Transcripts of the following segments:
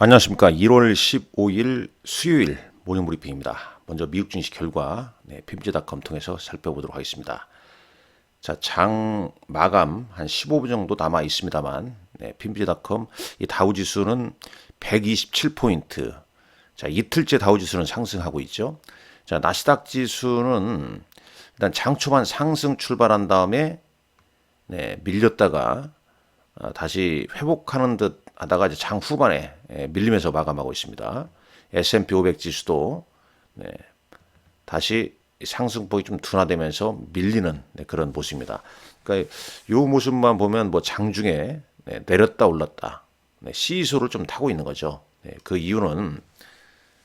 안녕하십니까. 1월 15일 수요일 모닝 브리핑입니다. 먼저 미국 증시 결과 PMG닷컴 통해서 살펴보도록 하겠습니다. 자, 장 마감 한 15분 정도 남아 있습니다만 PMG닷컴 이 다우 지수는 127포인트. 자, 이틀째 다우 지수는 상승하고 있죠. 자, 나스닥 지수는 일단 장 초반 상승 출발한 다음에 밀렸다가 다시 회복하는 듯 하다가 이제 장 후반에 밀리면서 마감하고 있습니다. S&P 500 지수도 다시 상승폭이 좀 둔화되면서 밀리는 그런 모습입니다. 그러니까 이 모습만 보면 뭐 장중에 내렸다 올랐다 시소를 좀 타고 있는 거죠. 그 이유는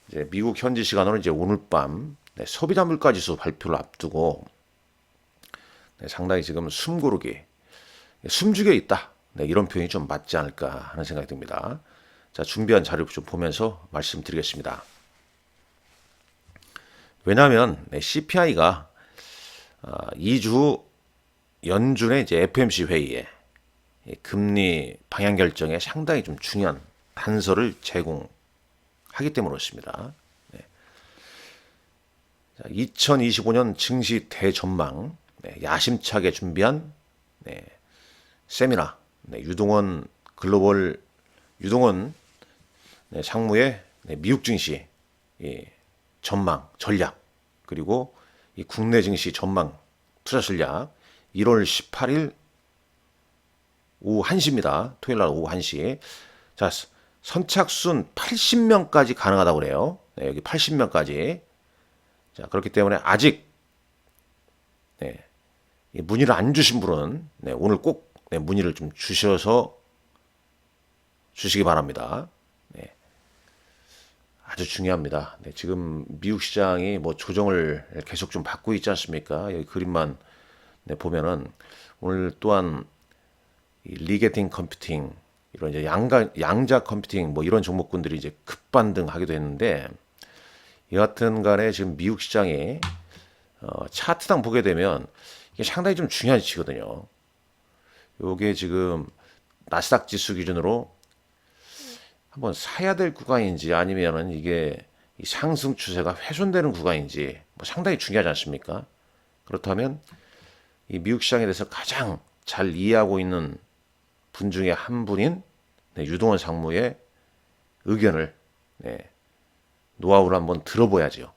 이제 미국 현지 시간으로 이제 오늘 밤 소비자 물가 지수 발표를 앞두고 상당히 지금 숨고르기 숨죽여 있다. 이런 표현이 좀 맞지 않을까 하는 생각이 듭니다. 자, 준비한 자료 좀 보면서 말씀드리겠습니다. 왜냐하면 CPI가 2주 연준의 이제 FOMC 회의에 금리 방향 결정에 상당히 좀 중요한 단서를 제공하기 때문에 그렇습니다. 2025년 증시 대전망 야심차게 준비한 세미나 유동원 글로벌 유동원 상무의 미국 증시 전망 전략 그리고 이 국내 증시 전망 투자 전략 1월 18일 오후 1시입니다. 토요일 날 오후 1시. 자, 선착순 80명까지 가능하다고 그래요. 여기 80명까지. 자, 그렇기 때문에 아직 문의를 안 주신 분은 오늘 꼭 문의를 좀 주셔서 주시기 바랍니다. 아주 중요합니다. 지금 미국 시장이 뭐 조정을 계속 좀 받고 있지 않습니까? 여기 그림만 보면은 오늘 또한 리게팅 컴퓨팅 이런 이제 양자 컴퓨팅 뭐 이런 종목군들이 이제 급반등하기도 했는데 여하튼 간에 지금 미국 시장이 차트당 보게 되면 이게 상당히 좀 중요한 위치거든요. 요게 지금 나스닥 지수 기준으로 한번 사야 될 구간인지 아니면은 이게 상승 추세가 훼손되는 구간인지 뭐 상당히 중요하지 않습니까? 그렇다면 이 미국 시장에 대해서 가장 잘 이해하고 있는 분 중에 한 분인 유동원 상무의 의견을 노하우를 한번 들어봐야죠.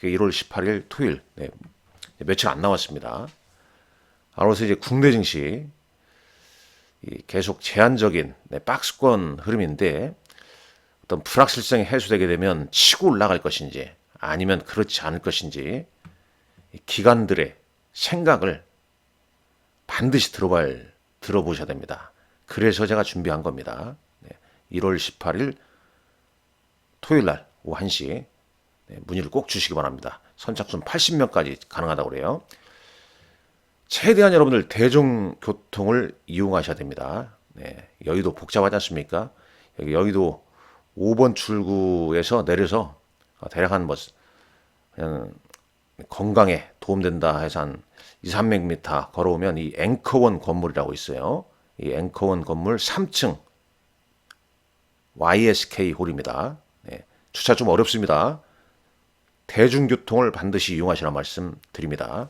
1월 18일 토요일 며칠 안 남았습니다. 아로서 이제 국내 증시 계속 제한적인 박스권 흐름인데 어떤 불확실성이 해소되게 되면 치고 올라갈 것인지 아니면 그렇지 않을 것인지 기관들의 생각을 반드시 들어보셔야 됩니다. 그래서 제가 준비한 겁니다. 1월 18일 토요일 날 오후 1시 문의를 꼭 주시기 바랍니다. 선착순 80명까지 가능하다고 그래요. 최대한 여러분들 대중교통을 이용하셔야 됩니다. 여의도 복잡하지 않습니까? 여기 여의도 5번 출구에서 내려서 대략 한 뭐 그냥 건강에 도움된다 해서 한 2, 300m 걸어오면 이 앵커원 건물이라고 있어요. 이 앵커원 건물 3층 YSK 홀입니다. 주차 좀 어렵습니다. 대중교통을 반드시 이용하시라 말씀 드립니다.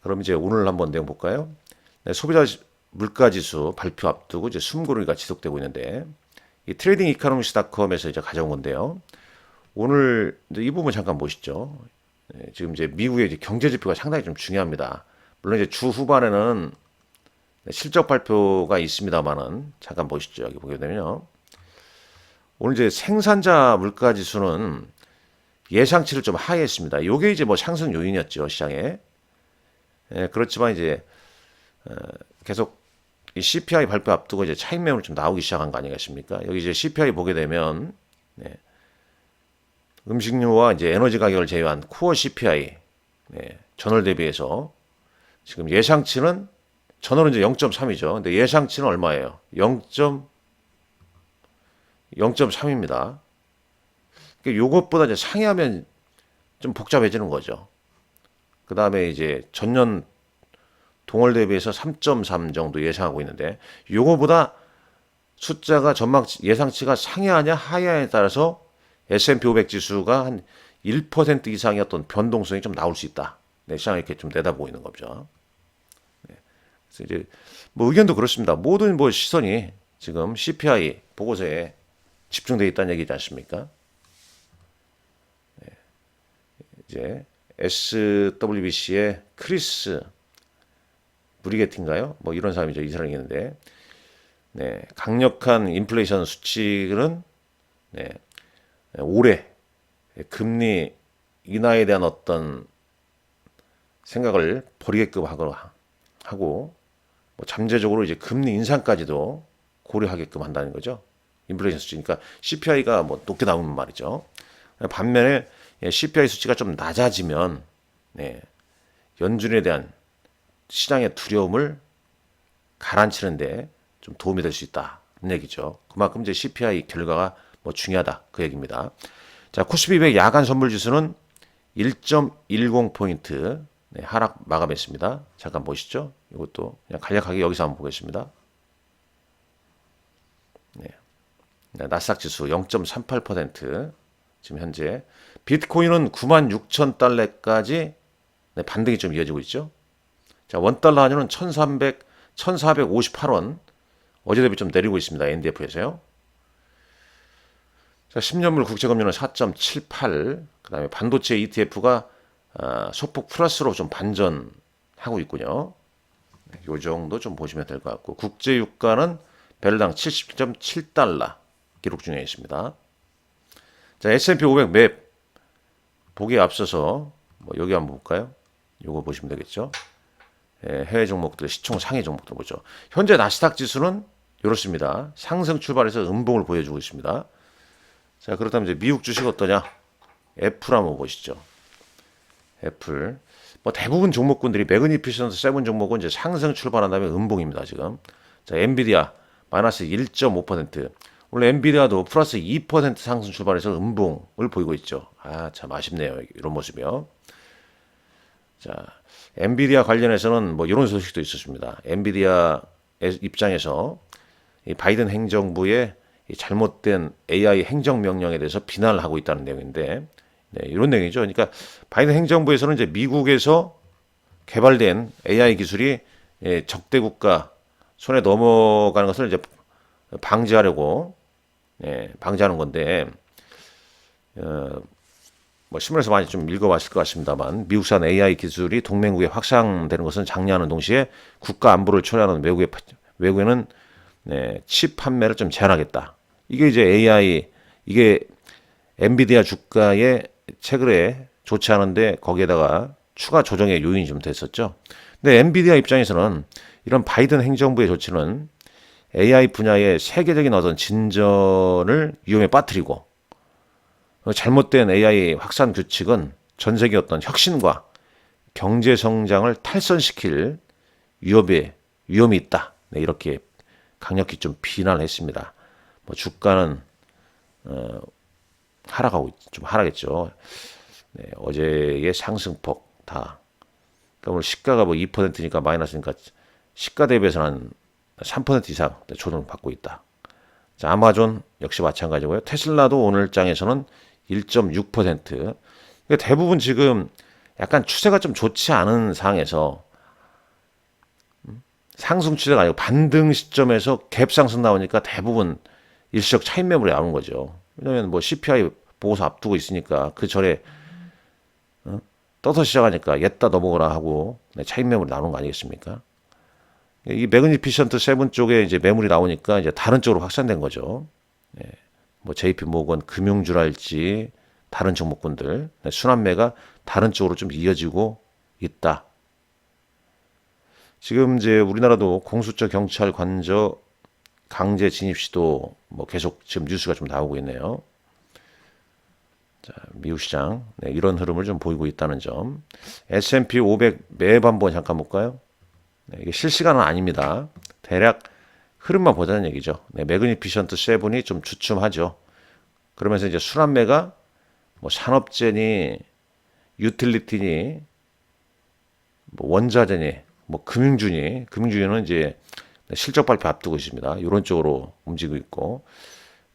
그럼 이제 오늘 한번 내용 볼까요? 소비자 물가지수 발표 앞두고 이제 숨고르기가 지속되고 있는데 이 트레이딩 이코노미스닷컴에서 이제 가져온 건데요. 오늘 이 부분 잠깐 보시죠. 지금 이제 미국의 이제 경제 지표가 상당히 좀 중요합니다. 물론 이제 주 후반에는 실적 발표가 있습니다만은 잠깐 보시죠. 여기 보게 되면요. 오늘 이제 생산자 물가지수는 예상치를 좀 하회했습니다. 이게 이제 뭐 상승 요인이었죠 시장에. 그렇지만 이제 계속 이 CPI 발표 앞두고 이제 차익 매물이 좀 나오기 시작한 거 아니겠습니까? 여기 이제 CPI 보게 되면 음식료와 이제 에너지 가격을 제외한 코어 CPI 전월 대비해서 지금 예상치는 전월은 이제 0.3이죠. 근데 예상치는 얼마예요? 0.3입니다. 그러니까 요것보다 이제 상회하면 좀 복잡해지는 거죠. 그 다음에 이제 전년 동월 대비해서 3.3 정도 예상하고 있는데 요거보다 0.3 정도 더 높으면 4.5 정도 나올 수 있습니다. 그러니까 0.3 정도 예상하고 있는데 4.5 정도 나오면 5.5 정도 나올 수 있습니다. 그러니까 0.3 정도 예상하고 있는데 4.5 정도 나오면 5.5 정도 나올 수 있습니다. 숫자가 전망 예상치가 상회하냐 하회하냐에 따라서 S&P 500 지수가 한 1% 이상의 어떤 변동성이 좀 나올 수 있다. 네, 시장이 이렇게 좀 내다보고 있는 거죠. 그래서 이제 뭐 의견도 그렇습니다. 모든 뭐 시선이 지금 CPI 보고서에 집중되어 있다는 얘기지 않습니까? 이제 SWBC의 크리스 브리게티인가요? 뭐 이런 사람이죠. 이 사람이 있는데, 네, 강력한 인플레이션 수치는 네, 올해 금리 인하에 대한 어떤 생각을 버리게끔 하고 뭐 잠재적으로 이제 금리 인상까지도 고려하게끔 한다는 거죠. 인플레이션 수치니까 CPI가 뭐 높게 나오는 말이죠. 반면에 CPI 수치가 좀 낮아지면 네, 연준에 대한 시장의 두려움을 가라앉히는데 좀 도움이 될 수 있다는 얘기죠. 그만큼 이제 CPI 결과가 뭐 중요하다 그 얘기입니다. 자, 코스피 200 야간 선물 지수는 1.10포인트 네, 하락 마감했습니다. 잠깐 보시죠. 이것도 그냥 간략하게 여기서 한번 보겠습니다. 네. 나스닥 지수 0.38% 지금 현재 비트코인은 96,000달러까지 네, 반등이 좀 이어지고 있죠. 자, 원달러 환율은 1,458원 어제 대비 좀 내리고 있습니다. NDF에서요. 자, 10년물 국채금리는 4.78. 그다음에 반도체 ETF가 소폭 플러스로 좀 반전하고 있군요. 이 정도 좀 보시면 될 것 같고 국제 유가는 배럴당 70.7달러 기록 중에 있습니다. 자, S&P 500 맵 보기에 앞서서 뭐 여기 한번 볼까요? 요거 보시면 되겠죠. 해외 종목들 시총 상위 종목들 보죠. 현재 나스닥 지수는 이렇습니다. 상승 출발해서 음봉을 보여주고 있습니다. 자, 그렇다면 이제 미국 주식 어떠냐? 애플 한번 보시죠. 애플. 뭐 대부분 종목군들이 매그니피션트 7 종목은 이제 상승 출발한 다음에 음봉입니다, 지금. 자, 엔비디아 마이너스 1.5%. 원래 엔비디아도 플러스 2% 상승 출발해서 음봉을 보이고 있죠. 아, 참 아쉽네요. 이런 모습이요. 자, 엔비디아 관련해서는 뭐 이런 소식도 있었습니다. 엔비디아 입장에서 이 바이든 행정부의 이 잘못된 AI 행정명령에 대해서 비난을 하고 있다는 내용인데, 네, 이런 내용이죠. 그러니까 바이든 행정부에서는 이제 미국에서 개발된 AI 기술이 적대 국가 손에 넘어가는 것을 이제 방지하려고 방지하는 건데, 뭐 신문에서 많이 좀 읽어봤을 것 같습니다만 미국산 AI 기술이 동맹국에 확산되는 것은 장려하는 동시에 국가 안보를 초래하는 외국에는 칩 판매를 좀 제한하겠다. 이게 이제 AI 이게 엔비디아 주가에 최근에 좋지 않은데 거기에다가 추가 조정의 요인이 좀 됐었죠. 근데 엔비디아 입장에서는 이런 바이든 행정부의 조치는 AI 분야의 세계적인 어떤 진전을 위험에 빠뜨리고 잘못된 AI 확산 규칙은 전 세계 어떤 혁신과 경제 성장을 탈선시킬 위험이 있다. 네, 이렇게 강력히 좀 비난을 했습니다. 뭐 주가는 좀 하락했죠. 네, 어제의 상승폭 다. 그러니까 오늘 시가가 뭐 2%니까 마이너스니까 시가 대비해서는 한 3% 이상 조정을 받고 있다. 자, 아마존 역시 마찬가지고요. 테슬라도 오늘 장에서는 1.6%. 그러니까 대부분 지금 약간 추세가 좀 좋지 않은 상황에서 상승 추세가 아니고 반등 시점에서 갭 상승 나오니까 대부분 일시적 차익 매물이 나오는 거죠. 왜냐하면 뭐 CPI 보고서 앞두고 있으니까 그 전에 떠서 시작하니까 옛다 넘어오라 하고 차익 매물이 나오는 거 아니겠습니까? 이 매그니피션트 7 쪽에 이제 매물이 나오니까 이제 다른 쪽으로 확산된 거죠. 뭐 JP 모건 금융주랄지 다른 종목군들 순환매가 다른 쪽으로 좀 이어지고 있다. 지금 이제 우리나라도 공수처 경찰 관저 강제 진입 시도 뭐 계속 지금 뉴스가 좀 나오고 있네요. 자, 미국 시장 이런 흐름을 좀 보이고 있다는 점. S&P 500 맵 한번 잠깐 볼까요? 이게 실시간은 아닙니다. 대략 흐름만 보자는 얘기죠. 매그니피션트 7이 좀 주춤하죠. 그러면서 이제 순환매가 뭐 산업재니, 유틸리티니, 뭐 원자재니, 뭐 금융주는 이제 실적 발표 앞두고 있습니다. 이런 쪽으로 움직이고 있고,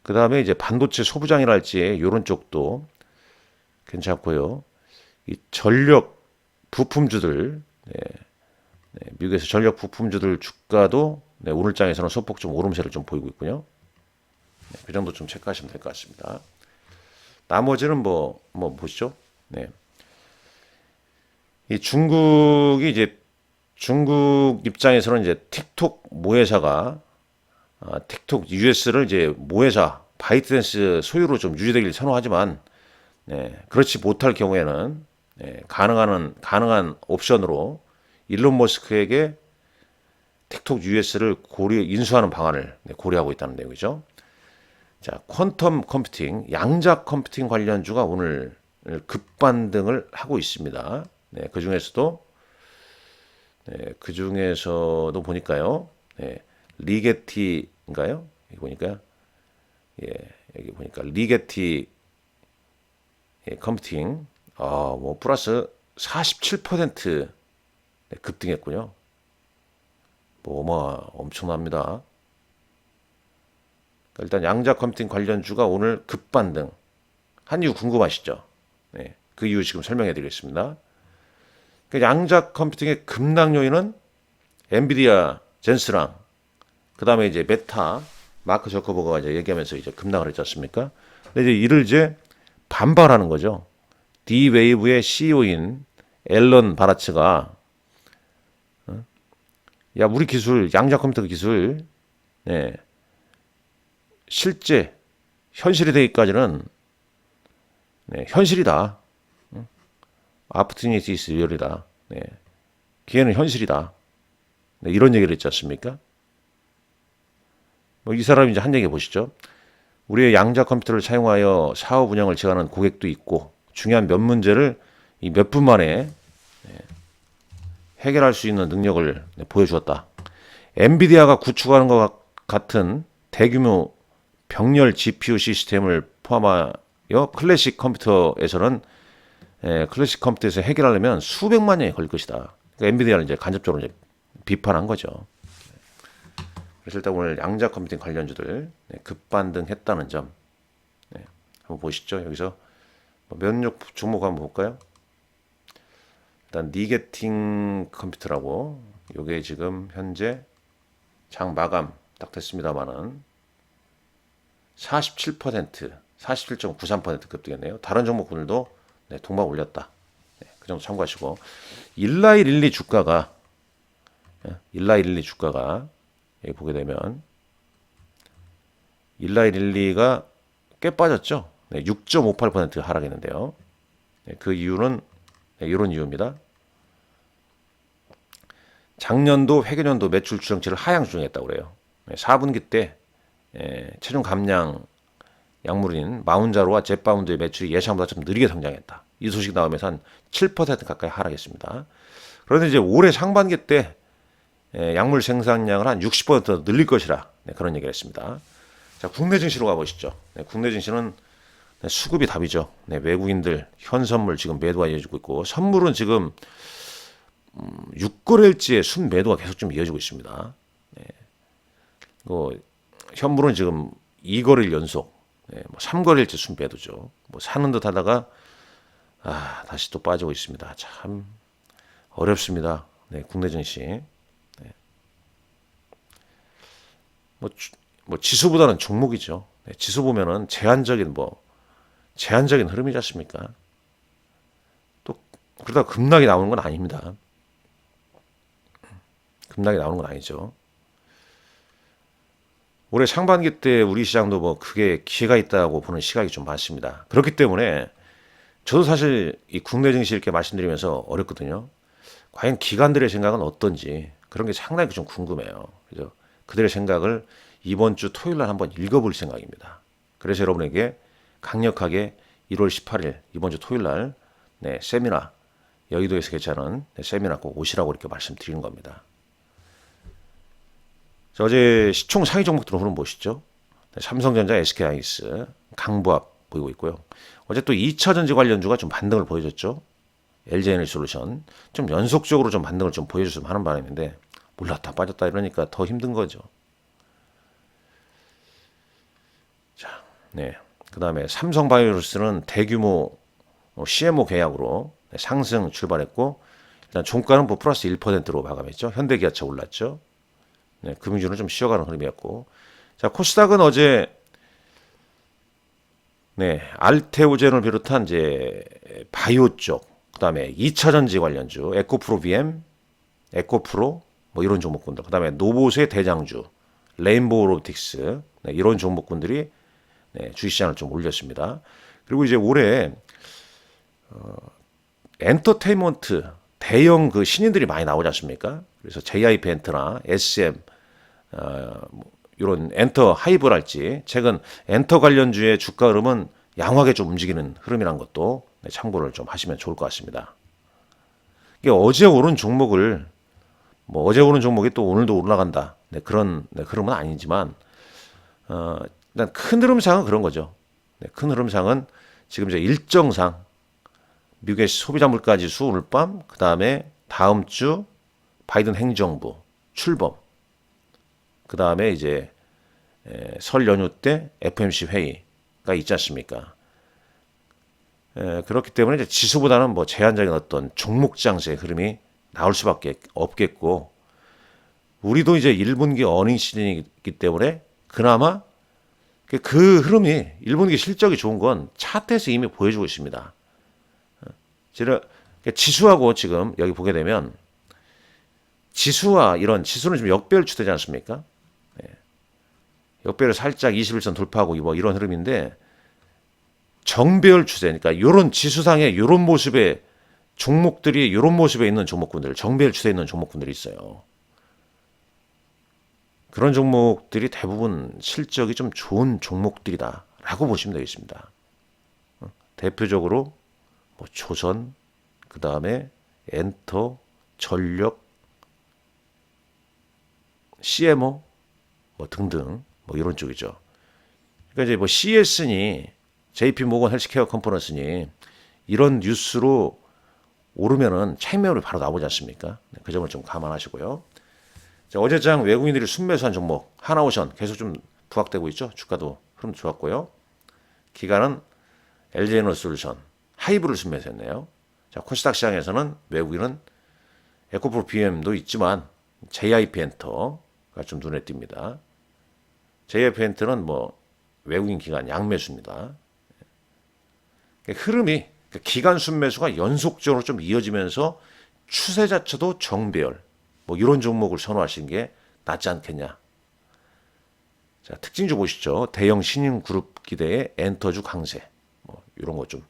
그 다음에 이제 반도체 소부장이랄지 이런 쪽도 괜찮고요. 이 전력 부품주들, 미국에서 전력 부품주들 주가도 오늘 장에서는 소폭 좀 오름세를 좀 보이고 있군요. 그 정도 좀 체크하시면 될 것 같습니다. 나머지는 보시죠. 네. 이 중국이 이제 중국 입장에서는 이제 틱톡 모회사가 틱톡 US를 이제 모회사 바이트댄스 소유로 좀 유지되길 선호하지만 그렇지 못할 경우에는 가능한 옵션으로 일론 머스크에게 틱톡 US를 인수하는 방안을 고려하고 있다는 내용이죠. 자, 퀀텀 컴퓨팅, 양자 컴퓨팅 관련주가 오늘 급반등을 하고 있습니다. 그 중에서도 보니까요. 리게티인가요? 여기 보니까 리게티 컴퓨팅 플러스 47% 급등했군요. 엄청납니다. 일단 양자 컴퓨팅 관련주가 오늘 급반등 한 이유 궁금하시죠? 그 이유 지금 설명해 드리겠습니다. 양자 컴퓨팅의 급락 요인은 엔비디아 젠스랑 그 다음에 이제 메타 마크 저커버거가 이제 얘기하면서 이제 급락을 했지 않습니까? 근데 이제 이를 이제 반발하는 거죠. D-Wave의 CEO인 앨런 바라츠가 야, 우리 기술, 양자 컴퓨터 기술, 실제 현실이 되기까지는 현실이다. Opportunity is real이다. 기회는 현실이다. 이런 얘기를 했지 않습니까? 이 사람이 이제 한 얘기 보시죠. 우리의 양자 컴퓨터를 사용하여 사업 운영을 제어하는 고객도 있고 중요한 몇 문제를 이 몇 분 만에 해결할 수 있는 능력을 보여주었다. 엔비디아가 구축하는 것 같은 대규모 병렬 GPU 시스템을 포함하여 클래식 컴퓨터에서 해결하려면 수백만 년이 걸릴 것이다. 그러니까 엔비디아를 이제 간접적으로 이제 비판한 거죠. 그래서 일단 오늘 양자 컴퓨팅 관련주들 급반등했다는 점 한번 보시죠. 여기서 면역 종목 한번 볼까요? 일단 리게팅 컴퓨터라고 요게 지금 현재 장 마감 딱 됐습니다만은 47.93% 급등했네요. 다른 종목군들도 동반 올렸다. 그 정도 참고하시고 일라이릴리 주가가 여기 보게 되면 일라이릴리가 꽤 빠졌죠. 6.58% 하락했는데요. 그 이유는 이런 이유입니다. 작년도 회계년도 매출 추정치를 하향 조정했다고 그래요. 4분기 때 체중 감량 약물인 마운자로와 젯바운드의 매출이 예상보다 좀 느리게 성장했다. 이 소식 나오면서 한 7% 가까이 하락했습니다. 그런데 이제 올해 상반기 때 약물 생산량을 한 60% 늘릴 것이라 그런 얘기를 했습니다. 자, 국내 증시로 가보시죠. 국내 증시는 수급이 답이죠. 외국인들 현선물 지금 매도가 이어지고 있고 선물은 지금 6거래일지의 순매도가 계속 좀 이어지고 있습니다. 현물은 지금 2거래일 연속 3거래일째 순매도죠. 사는 듯 하다가 다시 또 빠지고 있습니다. 참 어렵습니다. 국내 증시. 지수보다는 종목이죠. 지수 보면은 제한적인 흐름이지 않습니까? 또 그러다 급락이 나오는 건 아닙니다. 급락이 나오는 건 아니죠. 올해 상반기 때 우리 시장도 크게 기회가 있다고 보는 시각이 좀 많습니다. 그렇기 때문에 저도 사실 이 국내 증시 이렇게 말씀드리면서 어렵거든요. 과연 기관들의 생각은 어떤지 그런 게 상당히 좀 궁금해요. 그래서 그들의 생각을 이번 주 토요일 날 한번 읽어볼 생각입니다. 그래서 여러분에게 강력하게 1월 18일 이번 주 토요일 날 세미나 여의도에서 개최하는 세미나 꼭 오시라고 이렇게 말씀드리는 겁니다. 자, 어제 시총 상위 종목들은 흐름 보시죠. 삼성전자, SK하이닉스 강보합 보이고 있고요. 어제 또 2차 전지 관련주가 좀 반등을 보여줬죠. LG에너지솔루션 좀 연속적으로 좀 반등을 좀 보여줬으면 하는 바람인데 올랐다 빠졌다 이러니까 더 힘든 거죠. 자, 네. 그다음에 삼성바이오로스는 대규모 CMO 계약으로 상승 출발했고 일단 종가는 뭐 플러스 1%로 마감했죠. 현대기아차 올랐죠. 네, 금융주는 좀 쉬어가는 흐름이었고 자 코스닥은 어제 네 알테오젠을 비롯한 이제 바이오 쪽 그다음에 2차 전지 관련주 에코프로 비엠, 에코프로 뭐 이런 종목군들 그다음에 노보스의 대장주 레인보우 로보틱스 네, 이런 종목군들이 네, 주식시장을 좀 올렸습니다. 그리고 이제 올해 엔터테인먼트 대형 그 신인들이 많이 나오지 않습니까? 그래서 JYP 엔터나 SM 이런 엔터 하이브랄지 최근 엔터 관련주의 주가 흐름은 양호하게 좀 움직이는 흐름이란 것도 네, 참고를 좀 하시면 좋을 것 같습니다. 이게 어제 오른 종목을 뭐 어제 오른 종목이 또 오늘도 올라간다 네, 그런 네, 흐름은 아니지만 일단 큰 흐름상은 그런 거죠. 네, 큰 흐름상은 지금 이제 일정상 미국의 소비자 물가 지수 오늘 밤, 그 다음에 다음 주 바이든 행정부 출범, 그 다음에 이제 설 연휴 때 FOMC 회의가 있지 않습니까? 그렇기 때문에 이제 지수보다는 뭐 제한적인 어떤 종목 장세의 흐름이 나올 수밖에 없겠고, 우리도 이제 1분기 어닝 시즌이기 때문에 그나마 그 흐름이 1분기 실적이 좋은 건 차트에서 이미 보여주고 있습니다. 제가 지수하고 지금 여기 보게 되면 지수와 이런 지수는 지금 역배열 추세지 않습니까? 역배열 살짝 21선 돌파하고 뭐 이런 흐름인데 정배열 추세니까 이런 지수상의 이런 모습의 종목들이 이런 모습에 있는 종목군들 정배열 추세에 있는 종목군들이 있어요. 그런 종목들이 대부분 실적이 좀 좋은 종목들이다라고 보시면 되겠습니다. 대표적으로 뭐 조선, 그 다음에 엔터, 전력, CMO 뭐 등등 뭐 이런 쪽이죠. 그러니까 이제 뭐 CS니 JP 모건 헬스케어 컨퍼런스니 이런 뉴스로 오르면은 차익 매물이 바로 나오지 않습니까? 그 점을 좀 감안하시고요. 자, 어제장 외국인들이 순매수한 종목 하나오션 계속 좀 부각되고 있죠. 주가도 흐름 좋았고요. 기간은 LG에너솔루션 하이브를 순매수했네요. 자, 코스닥 시장에서는 외국인은 에코프로 BM도 있지만 JYP 엔터가 좀 눈에 띕니다. JYP 엔터는 뭐 외국인 기관 양매수입니다. 흐름이 기간 순매수가 연속적으로 좀 이어지면서 추세 자체도 정배열 뭐 이런 종목을 선호하시는 게 낫지 않겠냐. 자, 특징주 보시죠. 대형 신인 그룹 기대의 엔터주 강세 뭐 이런 거 좀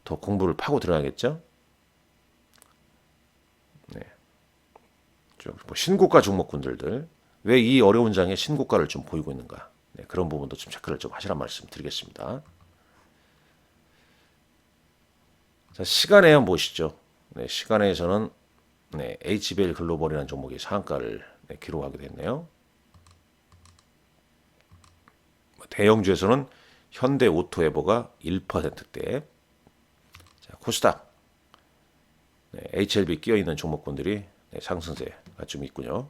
더 공부를 파고 들어가겠죠. 네. 뭐 신고가 종목군들 왜 이 어려운 장에 신고가를 좀 보이고 있는가. 네, 그런 부분도 좀 체크를 좀 하시란 말씀 드리겠습니다. 자, 시간에 한번 보시죠. 네, 시간에서는 네, HBL 글로벌이라는 종목이 상한가를 네, 기록하게 됐네요. 대형주에서는 현대 오토에버가 1%대, 자, 코스닥, 네, HLB 끼어 있는 종목군들이 네, 상승세가 좀 있군요.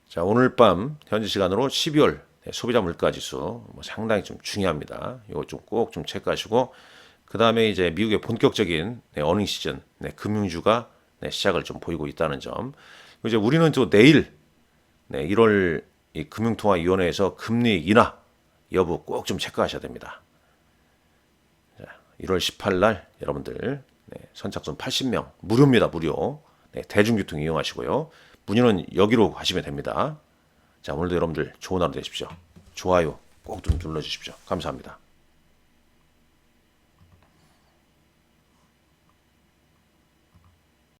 자, 오늘 밤 현지 시간으로 12월 네, 소비자 물가 지수 뭐 상당히 좀 중요합니다. 이거 좀 꼭 좀 체크하시고 그 다음에 이제 미국의 본격적인 네, 어닝 시즌 네, 금융주가 네, 시작을 좀 보이고 있다는 점. 이제 우리는 또 내일 네, 1월 이 금융통화위원회에서 금리 인하 여부 꼭 좀 체크하셔야 됩니다. 자, 1월 18일 날 여러분들 네, 선착순 80명 무료입니다. 무료. 네, 대중교통 이용하시고요. 문의는 여기로 하시면 됩니다. 자, 오늘도 여러분들 좋은 하루 되십시오. 좋아요 꼭 좀 눌러주십시오. 감사합니다.